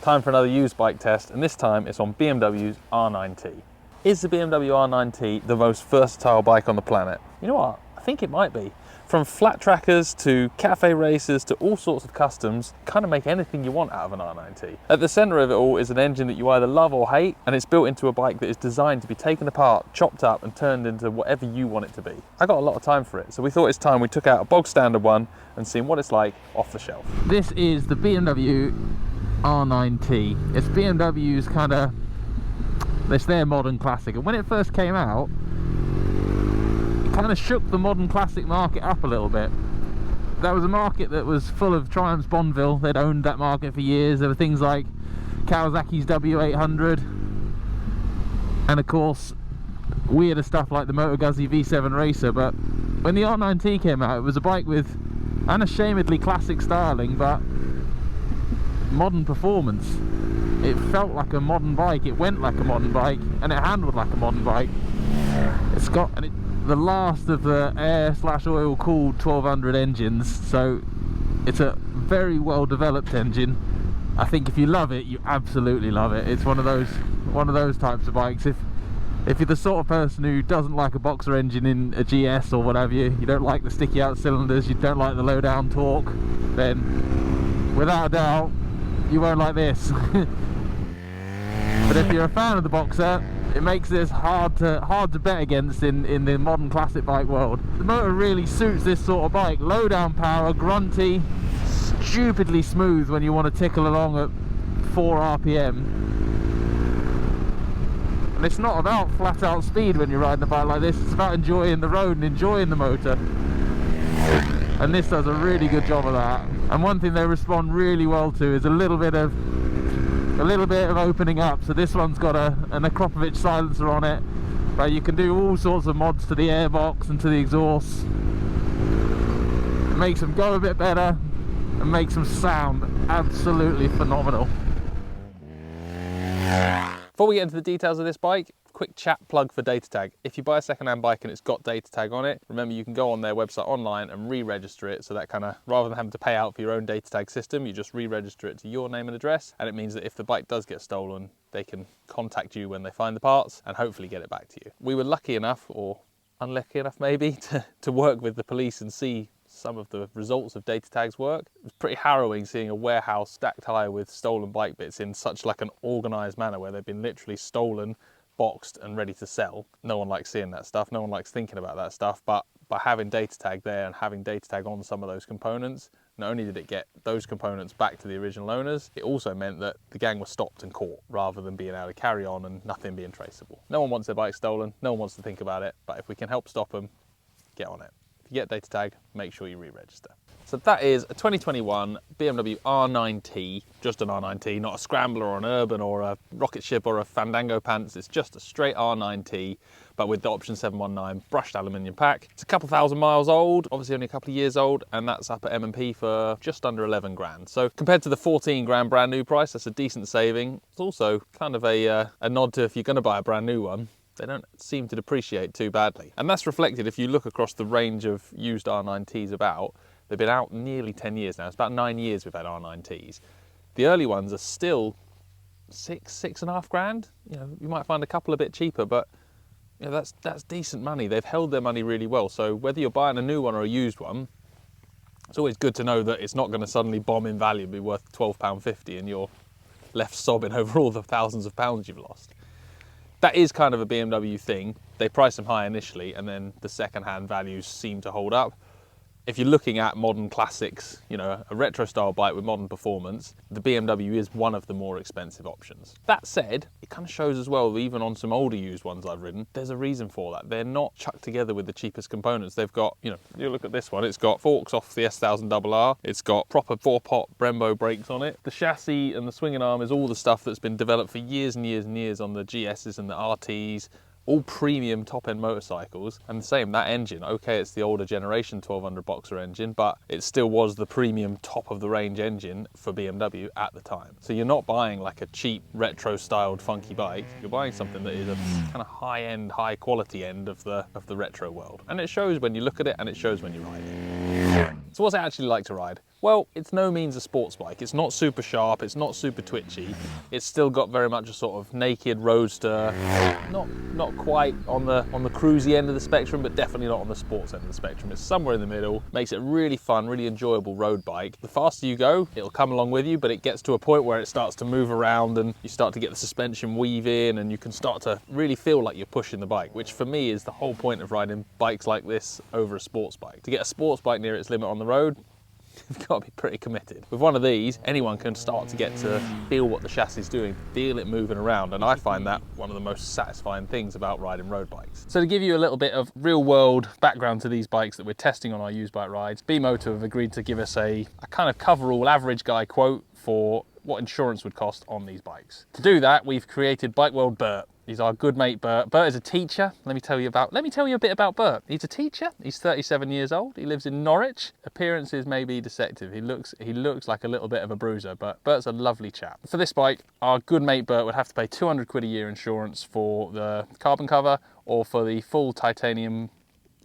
Time for another used bike test, and this time it's on BMW's R9T. Is the BMW R9T the most versatile bike on the planet? You know what? I think it might be. From flat trackers to cafe races to all sorts of customs, kind of make anything you want out of an R9T. At the centre of it all is an engine that you either love or hate, and it's built into a bike that is designed to be taken apart, chopped up and turned into whatever you want it to be. I got a lot of time for it, so we thought it's time we took out a bog standard one and seen what it's like off the shelf. This is the BMW R9T. It's BMW's it's their modern classic, and when it first came out, kind of shook the modern classic market up a little bit. That was a market that was full of Triumph's Bonneville. They'd owned that market for years. There were things like Kawasaki's W800, and of course weirder stuff like the Moto Guzzi V7 Racer. But when the R9T came out, it was a bike with unashamedly classic styling but modern performance. It felt like a modern bike, it went like a modern bike, and it handled like a modern bike. It's got the last of the air/oil cooled 1200 engines, so it's a very well developed engine. I think if you love it, you absolutely love it. It's one of those types of bikes. If you're the sort of person who doesn't like a boxer engine in a GS or whatever, you don't like the sticky out cylinders, you don't like the low down torque, then without a doubt you won't like this. But if you're a fan of the boxer, it makes this hard to bet against in the modern classic bike world. The motor really suits this sort of bike. Low down power, grunty, stupidly smooth when you want to tickle along at 4 RPM. And it's not about flat out speed when you're riding a bike like this, it's about enjoying the road and enjoying the motor. And this does a really good job of that. And one thing they respond really well to is a little bit of opening up. So this one's got an Akropovich silencer on it, but you can do all sorts of mods to the airbox and to the exhaust. It makes them go a bit better and makes them sound absolutely phenomenal. Before we get into the details of this bike, quick chat plug for data tag. If you buy a second-hand bike and it's got data tag on it, remember you can go on their website online and re-register it, so that rather than having to pay out for your own data tag system, you just re-register it to your name and address, and it means that if the bike does get stolen, they can contact you when they find the parts and hopefully get it back to you. We were lucky enough, or unlucky enough maybe, to work with the police and see some of the results of data tag's work. It was pretty harrowing seeing a warehouse stacked high with stolen bike bits in such an organised manner, where they've been literally stolen, boxed and ready to sell. No one likes seeing that stuff, no one likes thinking about that stuff, but by having data tag there and having data tag on some of those components, not only did it get those components back to the original owners, it also meant that the gang was stopped and caught, rather than being able to carry on and nothing being traceable. No one wants their bike stolen, no one wants to think about it, but if we can help stop them, get on it. If you get data tag, make sure you re-register. So that is a 2021 BMW R9T, just an R9T, not a Scrambler or an Urban or a Rocket Ship or a Fandango Pants. It's just a straight R9T, but with the option 719 brushed aluminium pack. It's a couple thousand miles old, obviously only a couple of years old, and that's up at M&P for just under 11 grand. So compared to the 14 grand brand new price, that's a decent saving. It's also kind of a nod to, if you're going to buy a brand new one, they don't seem to depreciate too badly. And that's reflected if you look across the range of used R9Ts about. They've been out nearly 10 years now. It's about 9 years we've had R9Ts. The early ones are still 6.5 grand. You might find a couple a bit cheaper, but that's decent money. They've held their money really well. So whether you're buying a new one or a used one, it's always good to know that it's not going to suddenly bomb in value and be worth £12.50 and you're left sobbing over all the thousands of pounds you've lost. That is kind of a BMW thing. They price them high initially, and then the second-hand values seem to hold up. If you're looking at modern classics, a retro style bike with modern performance, the BMW is one of the more expensive options. That said, it kind of shows as well, even on some older used ones I've ridden, there's a reason for that. They're not chucked together with the cheapest components. They've got, you look at this one, it's got forks off the S1000RR, it's got proper 4-pot Brembo brakes on it. The chassis and the swinging arm is all the stuff that's been developed for years and years and years on the GSs and the RTs, all premium top-end motorcycles. And the same, that engine, okay, it's the older generation 1200 boxer engine, but it still was the premium top-of-the-range engine for BMW at the time. So you're not buying like a cheap retro-styled funky bike, you're buying something that is a kind of high-end, high-quality end of the retro world. And it shows when you look at it, and it shows when you ride it. So what's it actually like to ride? Well, it's no means a sports bike. It's not super sharp, it's not super twitchy. It's still got very much a sort of naked roadster, not quite on the cruisy end of the spectrum, but definitely not on the sports end of the spectrum. It's somewhere in the middle, makes it a really fun, really enjoyable road bike. The faster you go, it'll come along with you, but it gets to a point where it starts to move around and you start to get the suspension weave in and you can start to really feel like you're pushing the bike, which for me is the whole point of riding bikes like this over a sports bike. To get a sports bike near its limit on the road, you've got to be pretty committed. With one of these, anyone can start to get to feel what the chassis is doing, feel it moving around, and I find that one of the most satisfying things about riding road bikes. So to give you a little bit of real world background to these bikes that we're testing on our used bike rides, B-Motor have agreed to give us a kind of coverall average guy quote for what insurance would cost on these bikes. To do that, we've created Bike World Bert. He's our good mate Bert. Bert is a teacher. Let me tell you a bit about Bert. He's a teacher. He's 37 years old. He lives in Norwich. Appearances may be deceptive. He looks like a little bit of a bruiser, but Bert's a lovely chap. For this bike, our good mate Bert would have to pay 200 quid a year insurance for the carbon cover, or for the full titanium,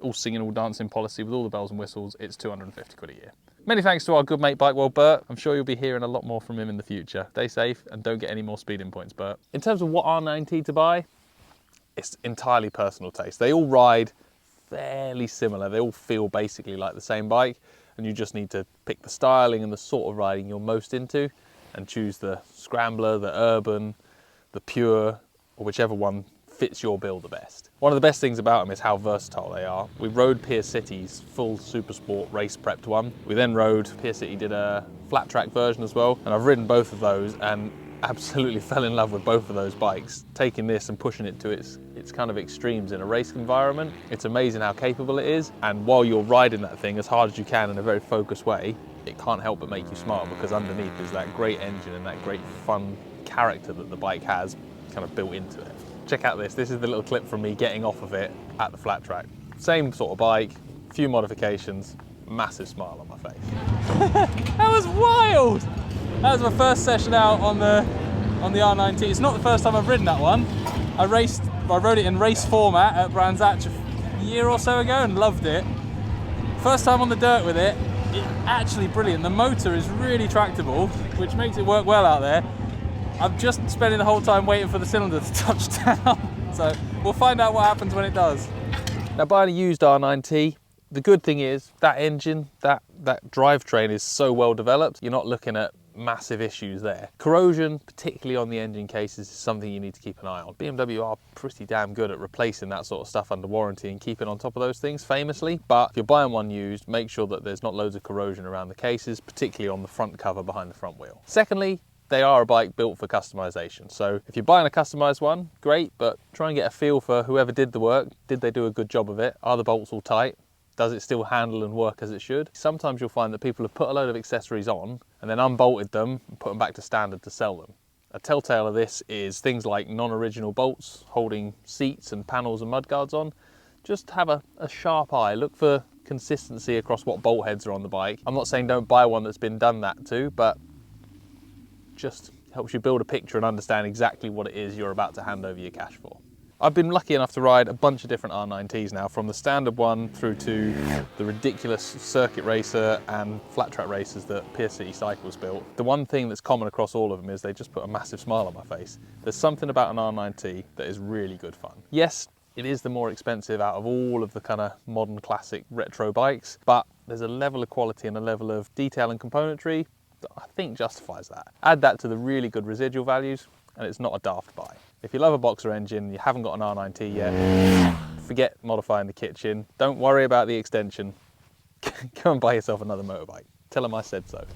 all singing, all dancing policy with all the bells and whistles, it's 250 quid a year. Many thanks to our good mate Bike World Bert. I'm sure you'll be hearing a lot more from him in the future. Stay safe and don't get any more speeding points, Bert. In terms of what R9T to buy, it's entirely personal taste. They all ride fairly similar. They all feel basically like the same bike, and you just need to pick the styling and the sort of riding you're most into and choose the scrambler, the urban, the pure, or whichever one fits your bill the best. One of the best things about them is how versatile they are. We rode Pier City's full super sport race prepped one. We then rode, Pier City did a flat track version as well, and I've ridden both of those and absolutely fell in love with both of those bikes. Taking this and pushing it to its kind of extremes in a race environment, it's amazing how capable it is, and while you're riding that thing as hard as you can in a very focused way, it can't help but make you smile, because underneath is that great engine and that great fun character that the bike has kind of built into it. Check out this is the little clip from me getting off of it at the flat track. Same sort of bike, few modifications, massive smile on my face. That was wild! That was my first session out on the R9T. It's not the first time I've ridden that one. I rode it in race format at Brands Hatch a year or so ago and loved it. First time on the dirt with it, it's actually brilliant. The motor is really tractable, which makes it work well out there. I'm just spending the whole time waiting for the cylinder to touch down. So we'll find out what happens when it does. Now, buying a used R9T, the good thing is that engine, that drivetrain is so well developed, you're not looking at massive issues there. Corrosion, particularly on the engine cases, is something you need to keep an eye on. BMW are pretty damn good at replacing that sort of stuff under warranty and keeping on top of those things, famously. But if you're buying one used, make sure that there's not loads of corrosion around the cases, particularly on the front cover behind the front wheel. Secondly, they are a bike built for customization. So if you're buying a customized one, great, but try and get a feel for whoever did the work. Did they do a good job of it? Are the bolts all tight? Does it still handle and work as it should? Sometimes you'll find that people have put a load of accessories on and then unbolted them and put them back to standard to sell them. A telltale of this is things like non-original bolts holding seats and panels and mudguards on. Just have a sharp eye. Look for consistency across what bolt heads are on the bike. I'm not saying don't buy one that's been done that to, but just helps you build a picture and understand exactly what it is you're about to hand over your cash for. I've been lucky enough to ride a bunch of different R9Ts now, from the standard one through to the ridiculous circuit racer and flat track racers that Pier City Cycles built. The one thing that's common across all of them is they just put a massive smile on my face. There's something about an R9T that is really good fun. Yes, it is the more expensive out of all of the kind of modern classic retro bikes, but there's a level of quality and a level of detail and componentry that I think justifies that. Add that to the really good residual values and it's not a daft buy. If you love a boxer engine, you haven't got an R9T yet, forget modifying the kitchen, don't worry about the extension, go and buy yourself another motorbike. Tell them I said so.